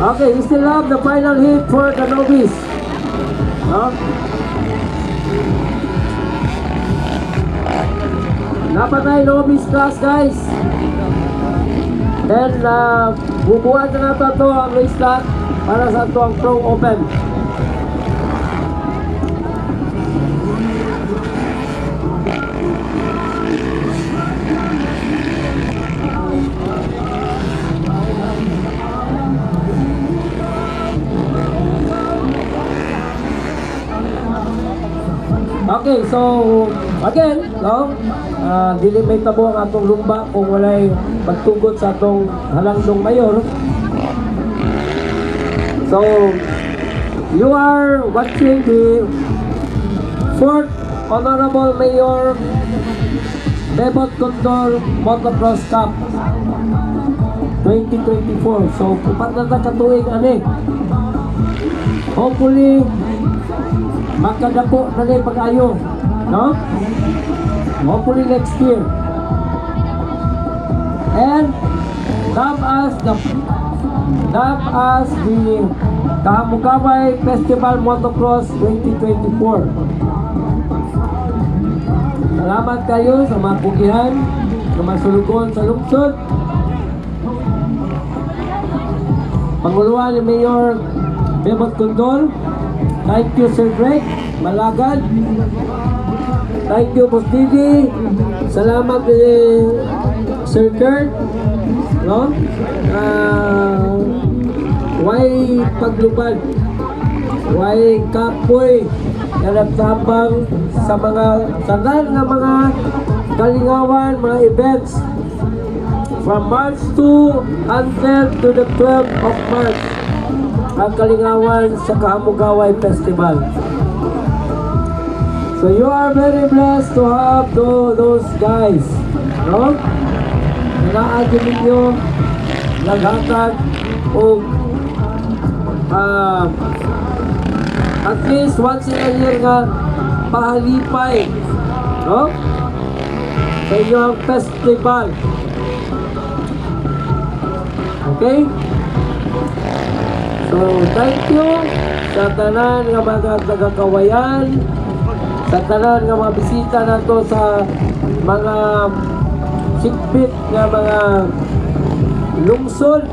Okay, we still have the final hit for the novice. No? Dapat tayo novice class, guys. Then, bubuhat na natin ito ang race slot para sa ito ang Pro Open. Okay, so again, no, dili may tabo ang atong lumba kung walay pagtugot sa atong halangdong mayor. So you are watching the 4th Honorable Mayor Bebot Condor Motocross Cup 2024. So upat na katuig ani. Hopefully makadako na rin pag-ayo, no? Hopefully next year. And come as the Kahamugaway Festival Motocross 2024. Salamat kayo sa mga pugihan na masulugon sa lungsod. Panguluan ni Mayor Bebot Condor. Thank you, Sir Greg Malagad. Thank you, Boss Didi. Salamat Sir Kurt. No? Way paglubad. Way kapoy na nagtabang sa mga sandal na mga kalingawan, mga events from March 2 until to the 12th of March. Ang kalingawan sa Kahamugaway Festival. So you are very blessed to have those guys, no? Naagin ninyo naghatag o at least once in a year nga pahalipay, no? Sa inyong festival. Okay? So, thank you sa tanan nga mga taga-kawayan, sa tanan nga mga bisita nato sa mga sikpit nga mga lungsod